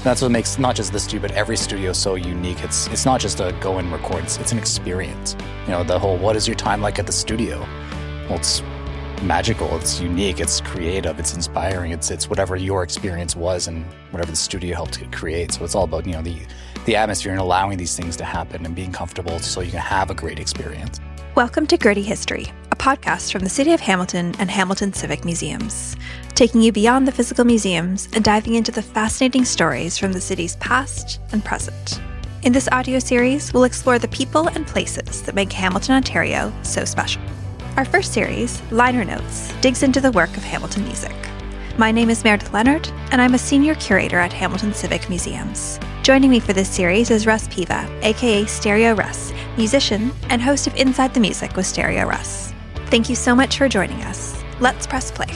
That's what makes not just this studio, but every studio so unique. It's not just a go and record, it's an experience. The whole, what is your time like at the studio? Well, it's magical, it's unique, it's creative, it's inspiring, it's whatever your experience was and whatever the studio helped create. So it's all about, the atmosphere and allowing these things to happen and being comfortable so you can have a great experience. Welcome to Gritty History, a podcast from the City of Hamilton and Hamilton Civic Museums, taking you beyond the physical museums and diving into the fascinating stories from the city's past and present. In this audio series, we'll explore the people and places that make Hamilton, Ontario so special. Our first series, Liner Notes, digs into the work of Hamilton music. My name is Meredith Leonard, and I'm a senior curator at Hamilton Civic Museums. Joining me for this series is Russ Piva, aka Stereo Russ, musician and host of Inside the Music with Stereo Russ. Thank you so much for joining us. Let's press play.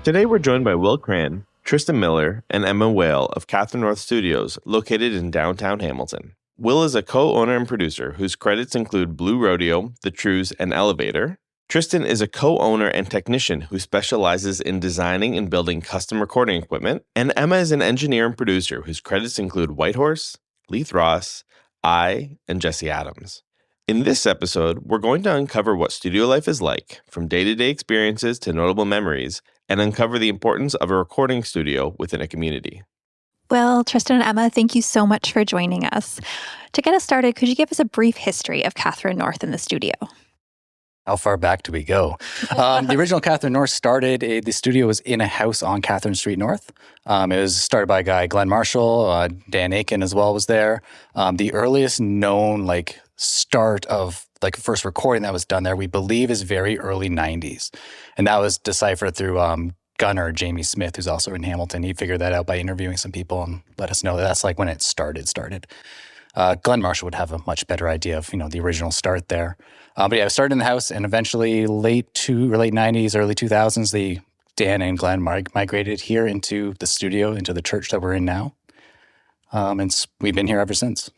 Today we're joined by Will Crann, Tristan Miller, and Emma Whale of Catherine North Studios, located in downtown Hamilton. Will is a co-owner and producer whose credits include Blue Rodeo, The Trues, and Elevator. Tristan is a co-owner and technician who specializes in designing and building custom recording equipment. And Emma is an engineer and producer whose credits include Whitehorse, Leith Ross, and Jesse Adams. In this episode, we're going to uncover what studio life is like, from day-to-day experiences to notable memories, and uncover the importance of a recording studio within a community. Well, Tristan and Emma, thank you so much for joining us. To get us started, could you give us a brief history of Catherine North in the studio? How far back do we go? The original Catherine North started, the studio was in a house on Catherine Street North. It was started by a guy, Glenn Marshall, Dan Aiken as well was there. The earliest known start of first recording that was done there, we believe is very early 90s. And that was deciphered through Gunner, Jamie Smith, who's also in Hamilton. He figured that out by interviewing some people and let us know that that's when it started. Glenn Marshall would have a much better idea of, the original start there. But yeah, it started in the house, and eventually late 90s, early 2000s, Dan and Glenn migrated here into the studio, into the church that we're in now. And we've been here ever since.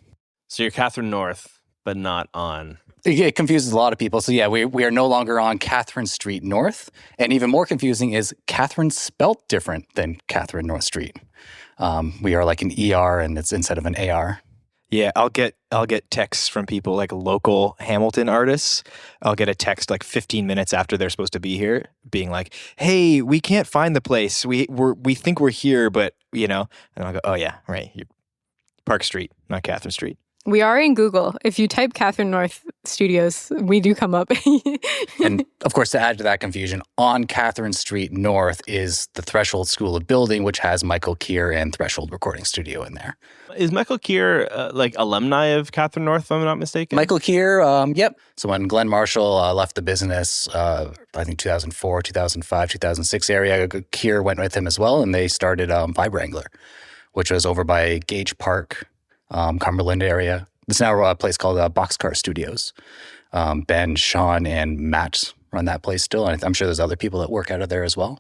So you're Catherine North, but not on... It confuses a lot of people. So yeah, we are no longer on Catherine Street North. And even more confusing is Catherine spelt different than Catherine North Street. We are like an ER, and it's instead of an AR. Yeah, I'll get texts from people like local Hamilton artists. I'll get a text 15 minutes after they're supposed to be here, being like, "Hey, we can't find the place. We think we're here, but and I'll go, "Oh yeah, right, Park Street, not Catherine Street." We are in Google. If you type Catherine North Studios, we do come up. And of course, to add to that confusion, on Catherine Street North is the Threshold School of Building, which has Michael Keir and Threshold Recording Studio in there. Is Michael Keir alumni of Catherine North, if I'm not mistaken? Michael Keir, yep. So when Glenn Marshall left the business, I think 2004, 2005, 2006 area, Keir went with him as well, and they started Vibe Wrangler, which was over by Gage Park, Cumberland area. It's now a place called Boxcar Studios. Ben, Sean, and Matt run that place still, and I'm sure there's other people that work out of there as well.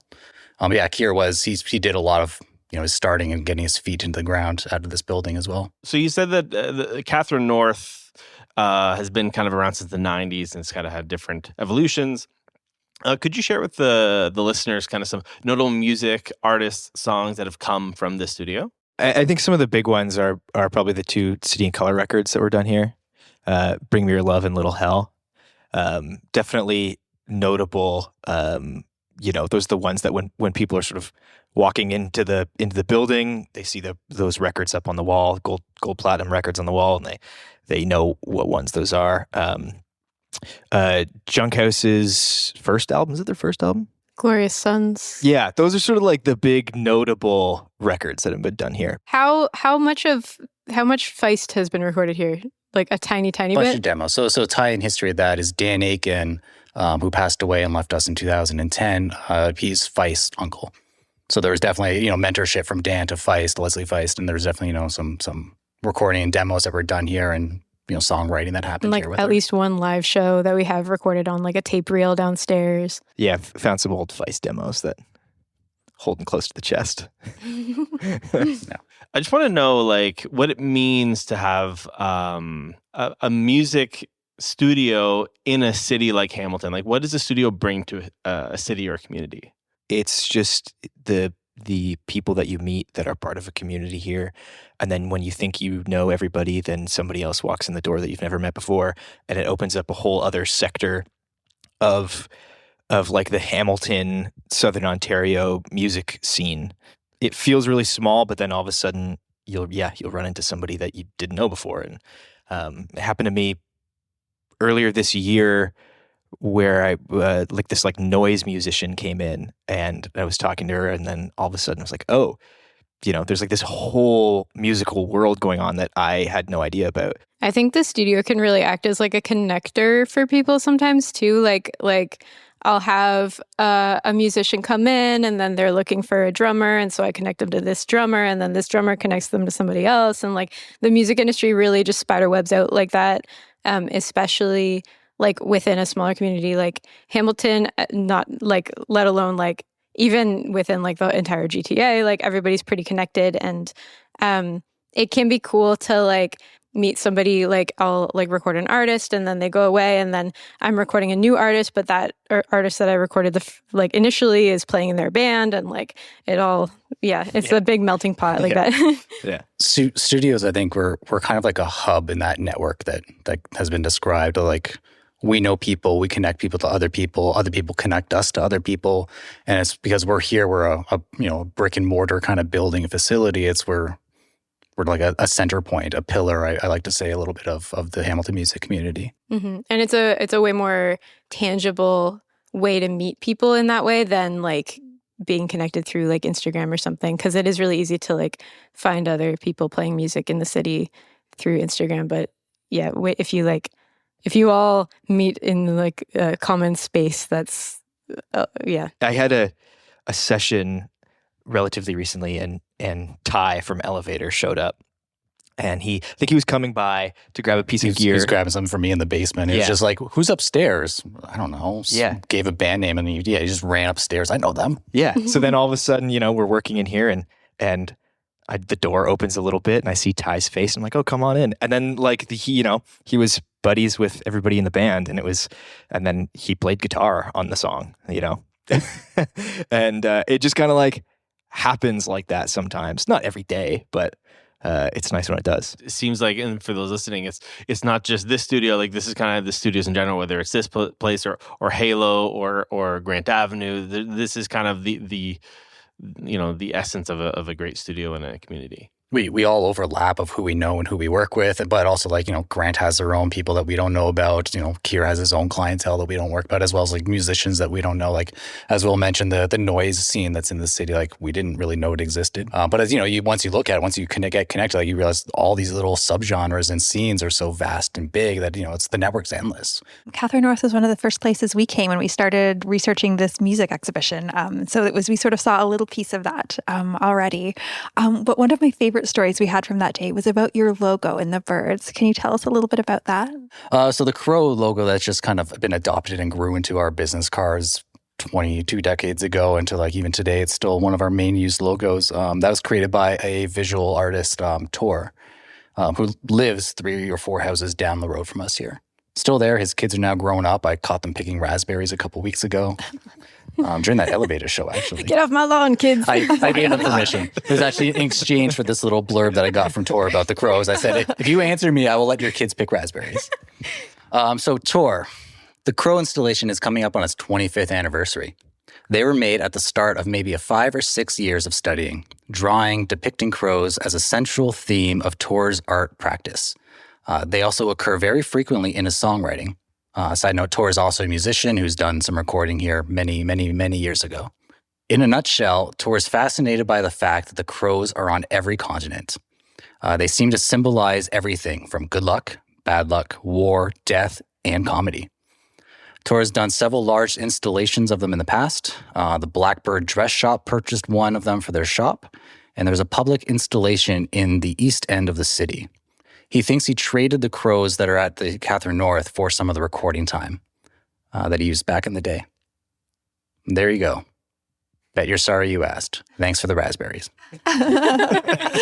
Yeah, Keir he did a lot of his starting and getting his feet into the ground out of this building as well. So you said that the Catherine North has been kind of around since the 90s, and it's kind of had different evolutions. Could you share with the listeners kind of some notable music, artists, songs that have come from this studio? I think some of the big ones are probably the two City and Color records that were done here. Bring Me Your Love and Little Hell. Definitely notable. Those are the ones that when people are sort of walking into the building, they see those records up on the wall, gold platinum records on the wall, and they know what ones those are. Junk House's first album, is it their first album? Glorious Sons. Yeah, those are sort of the big notable records that have been done here. How much Feist has been recorded here? A tiny bunch bit? Of demos. So tie-in history of that is Dan Aiken, who passed away and left us in 2010. He's Feist's uncle. So there was definitely, mentorship from Dan to Feist, Leslie Feist, and there's definitely, some recording and demos that were done here, and songwriting that happened here with at her. least one live show that we have recorded on a tape reel downstairs. Yeah, found some old Feist demos that holding close to the chest. No. I just want to know what it means to have a music studio in a city like Hamilton. What does a studio bring to a city or a community? It's just the the people that you meet that are part of a community here. And then when you think you know everybody, then somebody else walks in the door that you've never met before, and it opens up a whole other sector of like the Hamilton, Southern Ontario music scene. It feels really small, but then all of a sudden you'll run into somebody that you didn't know before. And it happened to me earlier this year, where I like this like noise musician came in, and I was talking to her, and then all of a sudden I was like, oh, there's like this whole musical world going on that I had no idea about. I think the studio can really act as like a connector for people sometimes too. Like I'll have a musician come in, and then they're looking for a drummer, and so I connect them to this drummer, and then this drummer connects them to somebody else, and like the music industry really just spiderwebs out like that, especially like within a smaller community like Hamilton, not like, let alone like even within like the entire GTA, like everybody's pretty connected. And it can be cool to like meet somebody, like I'll like record an artist and then they go away, and then I'm recording a new artist, but that artist that I recorded like initially is playing in their band, and like it all, it's a big melting pot like that. Yeah. Studios, I think we're kind of like a hub in that network that has been described. Like, we know people, we connect people to other people connect us to other people. And it's because we're here, we're a brick and mortar kind of building, a facility. We're like a center point, a pillar, I like to say, a little bit of the Hamilton music community. Mm-hmm. And it's a way more tangible way to meet people in that way than like being connected through like Instagram or something. Because it is really easy to like find other people playing music in the city through Instagram. But yeah, if you all meet in like a common space, that's, I had a session relatively recently, and Ty from Elevator showed up, and I think he was coming by to grab a piece of gear. He was grabbing something for me in the basement. He was just like, who's upstairs? I don't know. Yeah. Gave a band name, and he just ran upstairs. I know them. Yeah. So then all of a sudden, we're working in here, and the door opens a little bit, and I see Ty's face. And I'm like, oh, come on in. And then like he was buddies with everybody in the band, and then he played guitar on the song, and it just kind of like happens like that sometimes. Not every day, but it's nice when it does. It seems like, and for those listening, it's not just this studio. Like, this is kind of the studios in general, whether it's this place or Halo or Grant Avenue. This is kind of the essence of a great studio in a community. We all overlap of who we know and who we work with, but also like, Grant has their own people that we don't know about. Kier has his own clientele that we don't work about, as well as like musicians that we don't know. Like, as Will mentioned, the noise scene that's in the city, like we didn't really know it existed. But as once you look at it, once you get connected, like you realize all these little subgenres and scenes are so vast and big that, it's the network's endless. Catherine North was one of the first places we came when we started researching this music exhibition. So we sort of saw a little piece of that already. But one of my favorite stories we had from that day was about your logo and the birds. Can you tell us a little bit about that? So the crow logo that's just kind of been adopted and grew into our business cards 22 decades ago, into like even today, it's still one of our main used logos. That was created by a visual artist, Tor, who lives 3 or 4 houses down the road from us here. Still there. His kids are now grown up. I caught them picking raspberries a couple weeks ago. During that Elevator show, actually. Get off my lawn, kids. I gave them permission. It was actually in exchange for this little blurb that I got from Tor about the crows. I said, if you answer me, I will let your kids pick raspberries. So Tor, the crow installation is coming up on its 25th anniversary. They were made at the start of maybe 5 or 6 years of studying, drawing, depicting crows as a central theme of Tor's art practice. They also occur very frequently in his songwriting. Side note, Tor is also a musician who's done some recording here many, many, many years ago. In a nutshell, Tor is fascinated by the fact that the crows are on every continent. They seem to symbolize everything from good luck, bad luck, war, death, and comedy. Tor has done several large installations of them in the past. The Blackbird Dress Shop purchased one of them for their shop, and there's a public installation in the east end of the city. He thinks he traded the crows that are at the Catherine North for some of the recording time that he used back in the day. There you go. Bet you're sorry you asked. Thanks for the raspberries. I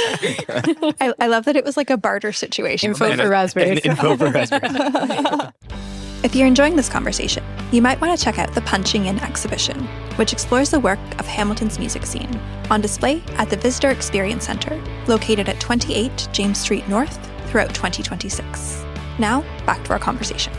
love that it was like a barter situation. Info for raspberries. Info for raspberries. If you're enjoying this conversation, you might want to check out the Punching In exhibition. which explores the work of Hamilton's music scene, on display at the Visitor Experience Center, located at 28 James Street North throughout 2026. Now, back to our conversation.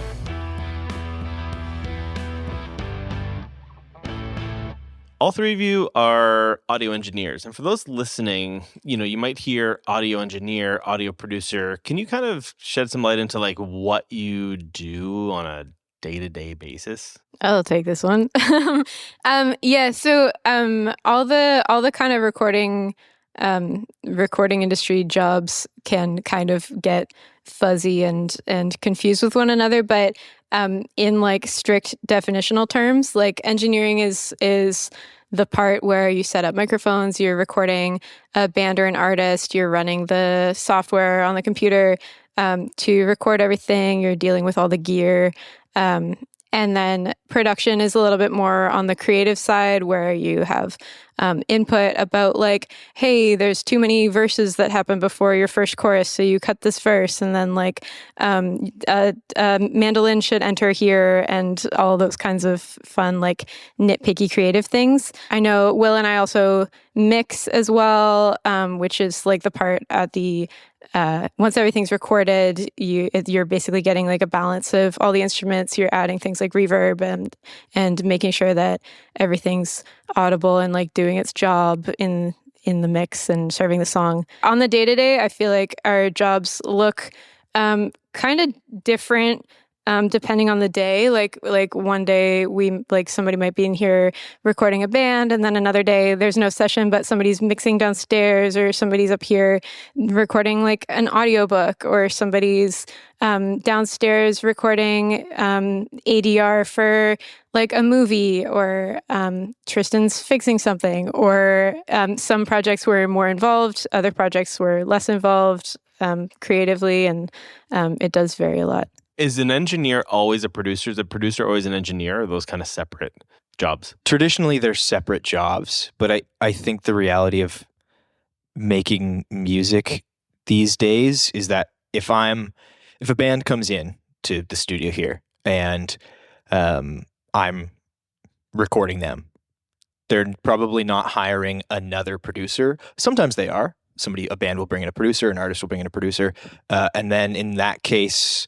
All three of you are audio engineers. And for those listening, you might hear audio engineer, audio producer. Can you kind of shed some light into like what you do on a day-to-day basis? I'll take this one. So all the kind of recording industry jobs can kind of get fuzzy and confused with one another, but in like strict definitional terms, like engineering is the part where you set up microphones, you're recording a band or an artist, you're running the software on the computer to record everything, you're dealing with all the gear. And then production is a little bit more on the creative side, where you have input about like, hey, there's too many verses that happen before your first chorus, so you cut this verse, and then like mandolin should enter here, and all those kinds of fun, like nitpicky creative things. I know Will and I also mix as well, which is like the part at the once everything's recorded, you're basically getting like a balance of all the instruments. You're adding things like reverb and making sure that everything's audible and like doing its job in the mix and serving the song. On the day-to-day, I feel like our jobs look kind of different depending on the day. Like one day somebody might be in here recording a band, and then another day there's no session, but somebody's mixing downstairs, or somebody's up here recording like an audiobook, or somebody's downstairs recording ADR for like a movie, or Tristan's fixing something, or some projects were more involved, other projects were less involved creatively, and it does vary a lot. Is an engineer always a producer? Is a producer always an engineer? Or are those kind of separate jobs? Traditionally, they're separate jobs, but I think the reality of making music these days is that if a band comes in to the studio here and I'm recording them, they're probably not hiring another producer. Sometimes they are. A band will bring in a producer, an artist will bring in a producer, and then in that case,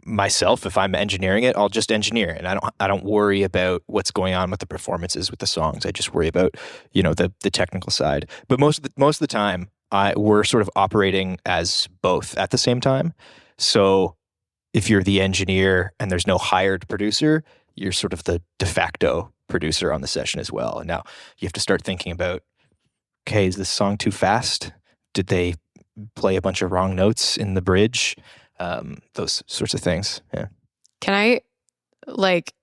myself, if I'm engineering it, I'll just engineer, and I don't worry about what's going on with the performances, with the songs. I just worry about the technical side. But most of the time, we're sort of operating as both at the same time. So if you're the engineer and there's no hired producer, you're sort of the de facto producer on the session as well. And now you have to start thinking about, okay, is this song too fast? Did they play a bunch of wrong notes in the bridge? Those sorts of things. Yeah. Can I like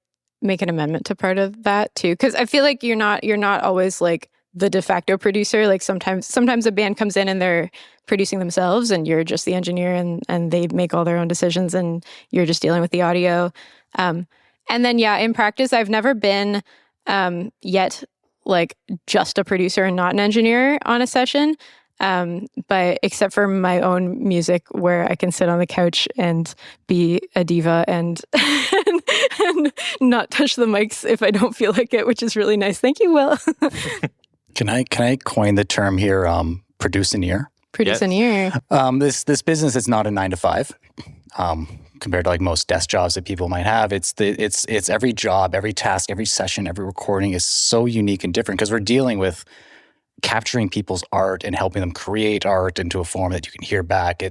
make an amendment to part of that too? Because I feel like you're not always like the de facto producer. Like sometimes a band comes in and they're producing themselves, and you're just the engineer, and they make all their own decisions, and you're just dealing with the audio. And then in practice, I've never been yet like just a producer and not an engineer on a session. But except for my own music, where I can sit on the couch and be a diva and not touch the mics if I don't feel like it, which is really nice. Thank you, Will. Can I coin the term here, producer-neer? Producer-neer. This business is not a 9 to 5. Compared to like most desk jobs that people might have. It's every job, every task, every session, every recording is so unique and different, because we're dealing with capturing people's art and helping them create art into a form that you can hear back.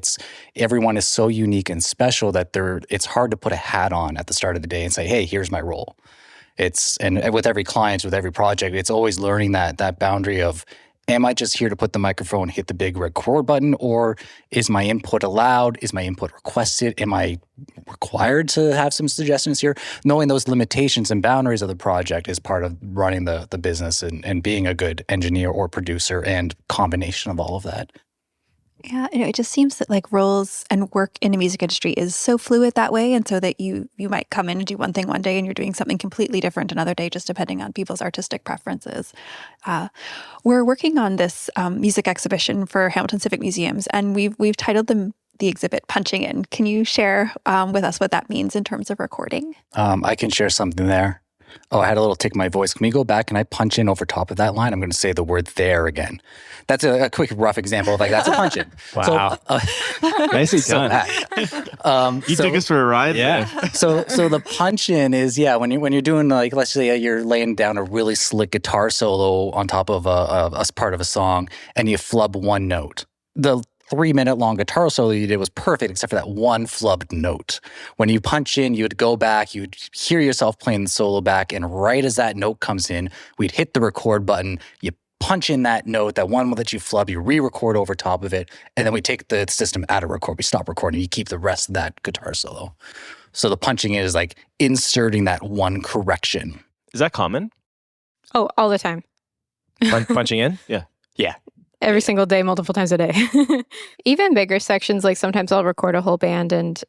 Everyone is so unique and special that it's hard to put a hat on at the start of the day and say, hey, here's my role. And with every client, with every project, it's always learning that boundary of, am I just here to put the microphone, hit the big record button, or is my input allowed? Is my input requested? Am I required to have some suggestions here? Knowing those limitations and boundaries of the project is part of running the business and being a good engineer or producer, and combination of all of that. Yeah, it just seems that like roles and work in the music industry is so fluid that way, and so that you might come in and do one thing one day and you're doing something completely different another day, just depending on people's artistic preferences. We're working on this music exhibition for Hamilton Civic Museums, and we've titled the exhibit "Punching In." Can you share with us what that means in terms of recording? I can share something there. Oh, I had a little tick in my voice. Can we go back and I punch in over top of that line? I'm going to say the word there again. That's a quick, rough example of like, that's a punch in. Wow. So, Nicely done. You took us for a ride? Yeah. So the punch in is, when you're doing like, let's say you're laying down a really slick guitar solo on top of a part of a song and you flub one note. The 3-minute long guitar solo you did was perfect except for that one flubbed note. When you punch in, you would go back, you'd hear yourself playing the solo back, and right as that note comes in, we'd hit the record button, you punch in that note, that one that you flub, you re-record over top of it, and then we take the system out of record, we stop recording, you keep the rest of that guitar solo. So the punching in is like inserting that one correction. Is that common? Oh, all the time. Punching in? Yeah. Yeah. Every single day, multiple times a day. Even bigger sections, like sometimes I'll record a whole band and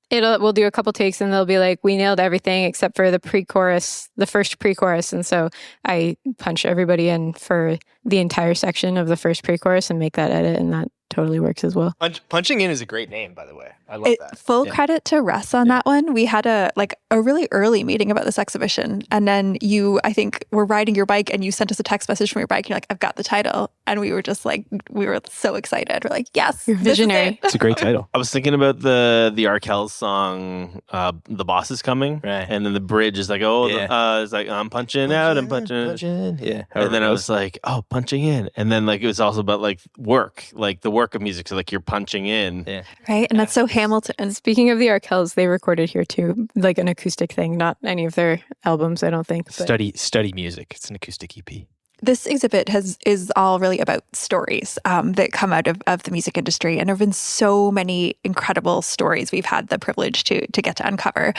we'll do a couple takes and they'll be like, we nailed everything except for the pre-chorus, the first pre-chorus. And so I punch everybody in for the entire section of the first pre-chorus and make that edit, and that totally works as well. Punching in is a great name, by the way. I love that. Full credit to Russ on that one. We had a really early meeting about this exhibition, and then you, I think, were riding your bike and you sent us a text message from your bike and you're like, I've got the title. And we were just like, we were so excited. We're like, yes, you're visionary. It's a great title. I was thinking about the Arkells song, The Boss is Coming. Right. And then the bridge is like, it's like, I'm punching out, I'm punching in. Yeah. And then I was like, oh, punching in. And then like it was also about like work, like the work of music. So like you're punching in. Yeah. Right? And that's so Hamilton. And speaking of the Arkells, they recorded here too, like an acoustic thing, not any of their albums, I don't think. But Study music. It's an acoustic EP. This exhibit is all really about stories that come out of the music industry. And there have been so many incredible stories we've had the privilege to get to uncover.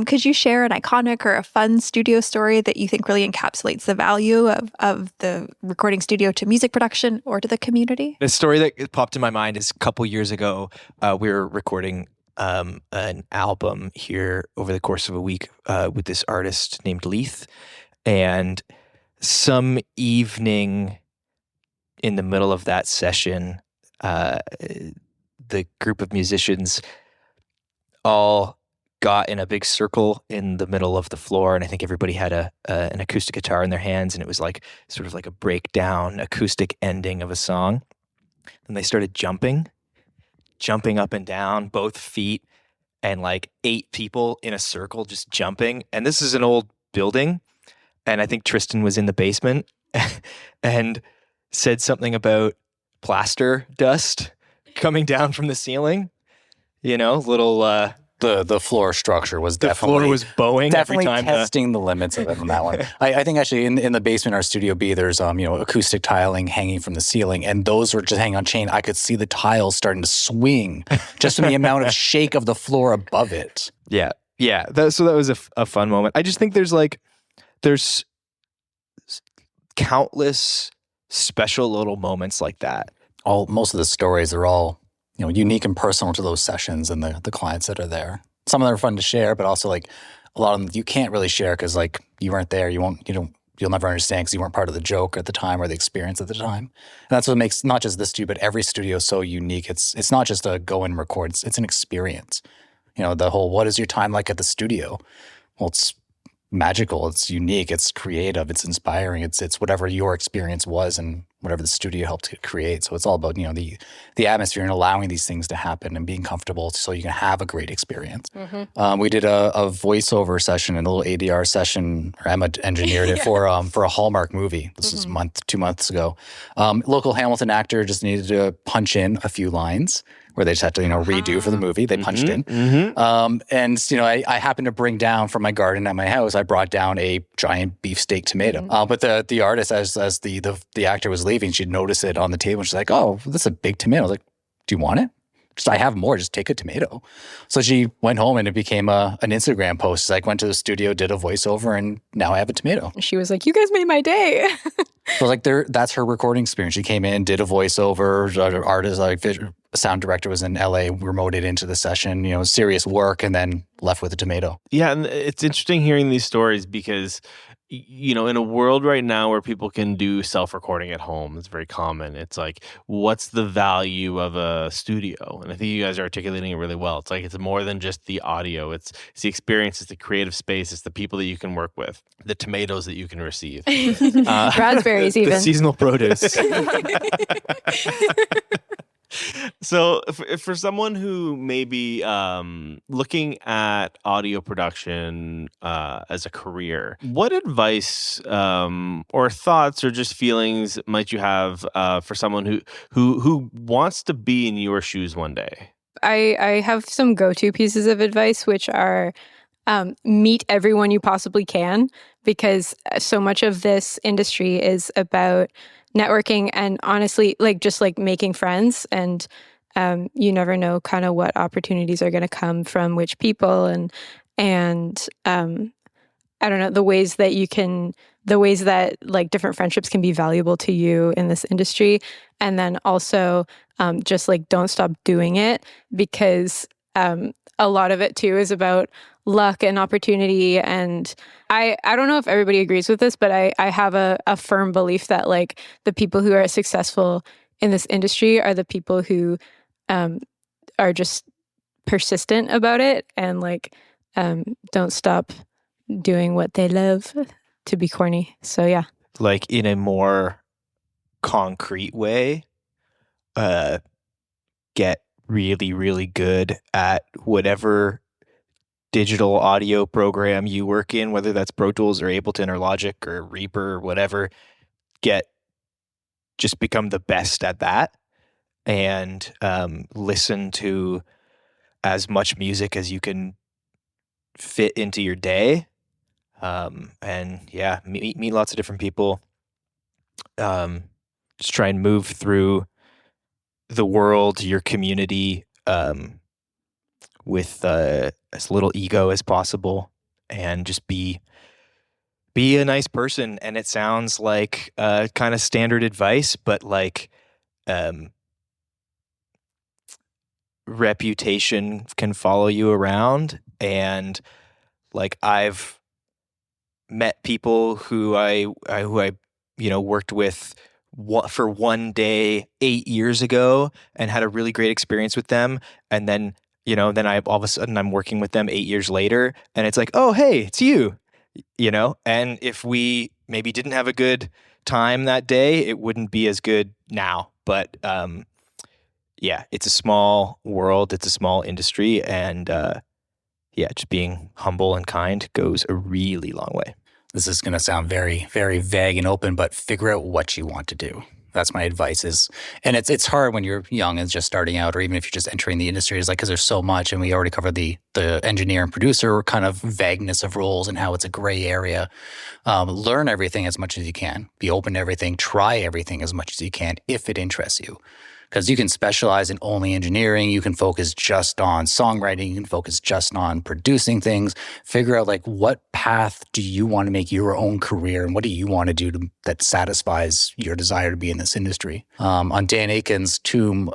Could you share an iconic or a fun studio story that you think really encapsulates the value of the recording studio to music production or to the community? The story that popped in my mind is a couple years ago, we were recording an album here over the course of a week with this artist named Leith. And some evening in the middle of that session, the group of musicians all got in a big circle in the middle of the floor, and I think everybody had an acoustic guitar in their hands, and it was like sort of like a breakdown acoustic ending of a song. And they started jumping up and down, both feet, and like 8 people in a circle just jumping. And this is an old building. And I think Tristan was in the basement and said something about plaster dust coming down from the ceiling. You know, little... The floor structure was the floor was bowing definitely every time. Testing the limits of it on that one. I think actually in the basement, our Studio B, there's acoustic tiling hanging from the ceiling, and those were just hanging on chain. I could see the tiles starting to swing just from the amount of shake of the floor above it. Yeah. So that was a fun moment. I just think there's countless special little moments like that. Most of the stories are all unique and personal to those sessions and the clients that are there. Some of them are fun to share, but also like a lot of them you can't really share because like you weren't there. You'll never understand because you weren't part of the joke at the time or the experience at the time. And that's what makes not just this studio, but every studio so unique. It's not just a go and record. It's an experience. The whole what is your time like at the studio? Well, it's magical. It's unique. It's creative. It's inspiring. It's whatever your experience was and whatever the studio helped to create. So it's all about the atmosphere and allowing these things to happen and being comfortable so you can have a great experience. Mm-hmm. We did a voiceover session and a little ADR session. Or Emma engineered it for a Hallmark movie. This was 2 months ago. Local Hamilton actor just needed to punch in a few lines where they just had to, redo for the movie. They punched in. Mm-hmm. And, I happened to bring down from my garden at my house, I brought down a giant beefsteak tomato. Mm-hmm. But the artist, as the actor was leaving, she'd notice it on the table. And she's like, oh, that's a big tomato. I was like, do you want it? I have more, just take a tomato. So she went home and it became an Instagram post. Like went to the studio, did a voiceover, and now I have a tomato. She was like, you guys made my day. So like that's her recording experience. She came in, did a voiceover, artist, like sound director was in LA, remoted into the session, serious work, and then left with a tomato. Yeah, and it's interesting hearing these stories because in a world right now where people can do self-recording at home, it's very common. It's like, what's the value of a studio? And I think you guys are articulating it really well. It's like, it's more than just the audio. It's the experience, it's the creative space, it's the people that you can work with, the tomatoes that you can receive. Raspberries, even. The seasonal produce. So for someone who may be looking at audio production as a career, what advice or thoughts or just feelings might you have for someone who wants to be in your shoes one day? I have some go-to pieces of advice, which are meet everyone you possibly can, because so much of this industry is about networking and honestly, just making friends. And you never know kind of what opportunities are going to come from which people, and I don't know, the ways that different friendships can be valuable to you in this industry. And then also just don't stop doing it, because a lot of it too is about luck and opportunity. And I don't know if everybody agrees with this, but I have a firm belief that the people who are successful in this industry are the people who are just persistent about it and don't stop doing what they love, to be corny. So yeah. In a more concrete way, get really, really good at whatever digital audio program you work in, whether that's Pro Tools or Ableton or Logic or Reaper or whatever. Just become the best at that, and listen to as much music as you can fit into your day. And yeah, meet lots of different people. Just try and move through the world, your community, with as little ego as possible, and just be a nice person. And it sounds like kind of standard advice, but reputation can follow you around. And I've met people who I worked with for one day 8 years ago and had a really great experience with them, and then I all of a sudden I'm working with them 8 years later, and it's like, oh hey, it's you. And if we maybe didn't have a good time that day, it wouldn't be as good now. But yeah, it's a small world, it's a small industry, and just being humble and kind goes a really long way. This is going to sound very, very vague and open, but figure out what you want to do. That's my advice and it's hard when you're young and just starting out, or even if you're just entering the industry, because there's so much, and we already covered the engineer and producer kind of vagueness of roles and how it's a gray area. Learn everything as much as you can. Be open to everything. Try everything as much as you can if it interests you. Because you can specialize in only engineering, you can focus just on songwriting, you can focus just on producing things. Figure out what path do you want to make your own career, and what do you want to do that satisfies your desire to be in this industry. On Dan Aiken's tomb,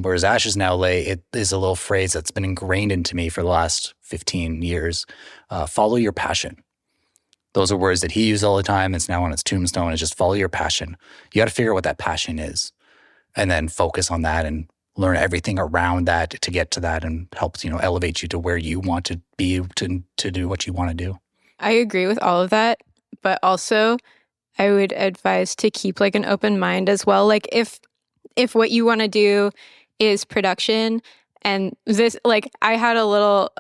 where his ashes now lay, it is a little phrase that's been ingrained into me for the last 15 years. Follow your passion. Those are words that he used all the time. It's now on his tombstone. It's just follow your passion. You got to figure out what that passion is, and then focus on that and learn everything around that to get to that, and helps, elevate you to where you want to be to do what you want to do. I agree with all of that, but also I would advise to keep an open mind as well. If what you want to do is production, and this, I had a little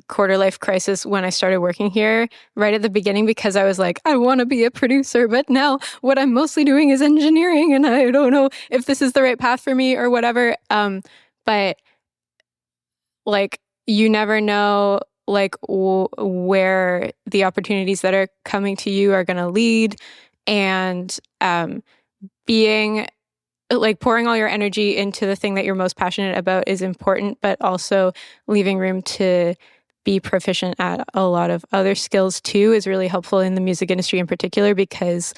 quarter life crisis when I started working here right at the beginning, because I was I want to be a producer, but now what I'm mostly doing is engineering, and I don't know if this is the right path for me or whatever. But you never know where the opportunities that are coming to you are going to lead, and being pouring all your energy into the thing that you're most passionate about is important, but also leaving room to be proficient at a lot of other skills too is really helpful in the music industry in particular, because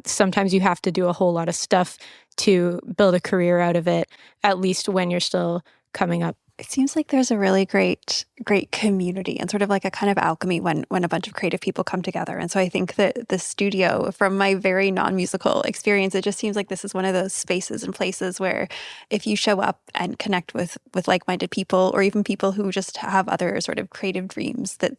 sometimes you have to do a whole lot of stuff to build a career out of it, at least when you're still coming up. It seems like there's a really great community and sort of like a kind of alchemy when a bunch of creative people come together. And so I think that the studio, from my very non-musical experience, it just seems like this is one of those spaces and places where if you show up and connect with like-minded people, or even people who just have other sort of creative dreams, that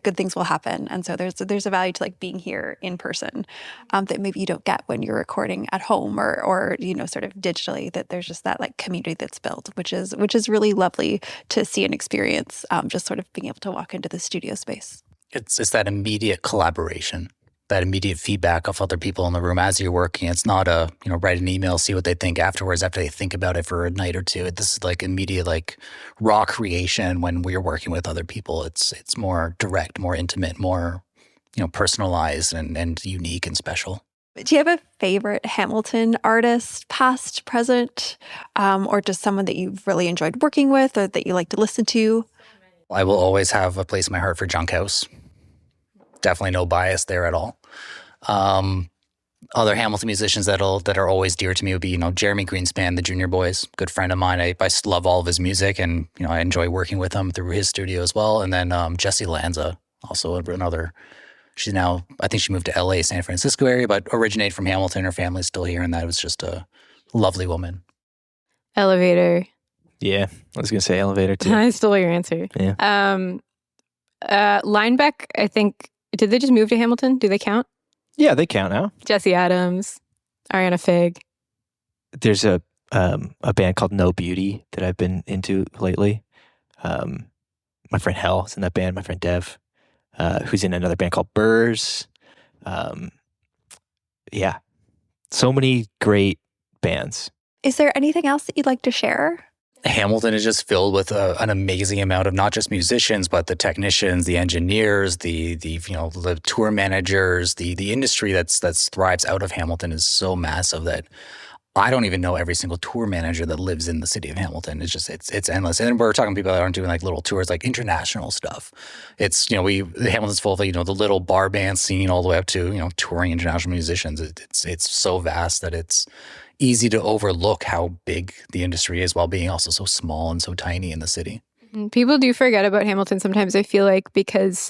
good things will happen. And so there's a value to like being here in person that maybe you don't get when you're recording at home or sort of digitally, that there's just that like community that's built, which is really lovely to see and experience, just sort of being able to walk into the studio space. It's that immediate collaboration, that immediate feedback of other people in the room as you're working. It's not a, write an email, see what they think afterwards after they think about it for a night or two. This is like immediate, like raw creation when we're working with other people. It's more direct, more intimate, more, personalized and unique and special. Do you have a favorite Hamilton artist, past, present, or just someone that you've really enjoyed working with or that you like to listen to? I will always have a place in my heart for Junk House. Definitely no bias there at all. Other Hamilton musicians that are always dear to me would be, Jeremy Greenspan, the Junior Boys, good friend of mine. I love all of his music, and I enjoy working with him through his studio as well. And then Jessie Lanza, also another. She's now, I think she moved to LA, San Francisco area, but originated from Hamilton. Her family's still here, and that was just a lovely woman. Elevator. Yeah, I was going to say Elevator too. I stole your answer. Yeah. Linebeck, I think, did they just move to Hamilton? Do they count? Yeah, they count now. Jesse Adams, Ariana Fig. There's a band called No Beauty that I've been into lately. My friend Hell is in that band. My friend Dev, who's in another band called Burrs. Yeah, so many great bands. Is there anything else that you'd like to share? Hamilton is just filled with an amazing amount of not just musicians, but the technicians, the engineers, the tour managers, the industry that thrives out of Hamilton is so massive that I don't even know every single tour manager that lives in the city of Hamilton. It's just it's endless. And we're talking people that aren't doing like little tours, like international stuff. It's Hamilton's full of the little bar band scene all the way up to touring international musicians. It's so vast that it's easy to overlook how big the industry is while being also so small and so tiny in the city. People do forget about Hamilton sometimes, I feel like, because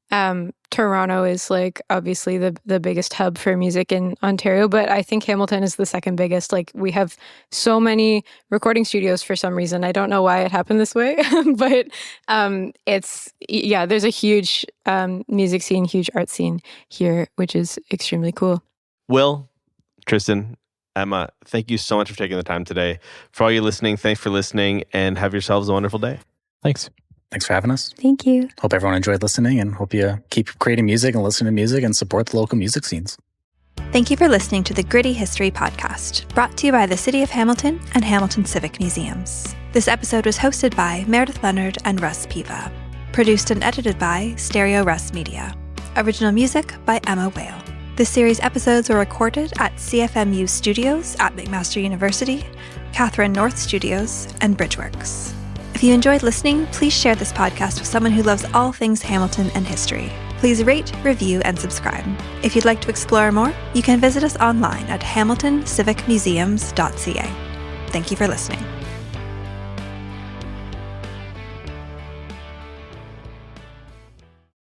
Toronto is like obviously the biggest hub for music in Ontario, but I think Hamilton is the second biggest. Like, we have so many recording studios for some reason. I don't know why it happened this way, but there's a huge music scene, huge art scene here, which is extremely cool. Will, Tristan, Emma, thank you so much for taking the time today. For all you listening, thanks for listening, and have yourselves a wonderful day. Thanks. Thanks for having us. Thank you. Hope everyone enjoyed listening, and hope you keep creating music and listening to music and support the local music scenes. Thank you for listening to the Gritty History Podcast, brought to you by the City of Hamilton and Hamilton Civic Museums. This episode was hosted by Meredith Leonard and Russ Piva. Produced and edited by Stereo Russ Media. Original music by Emma Whale. This series' episodes were recorded at CFMU Studios at McMaster University, Catherine North Studios, and Bridgeworks. If you enjoyed listening, please share this podcast with someone who loves all things Hamilton and history. Please rate, review, and subscribe. If you'd like to explore more, you can visit us online at hamiltoncivicmuseums.ca. Thank you for listening.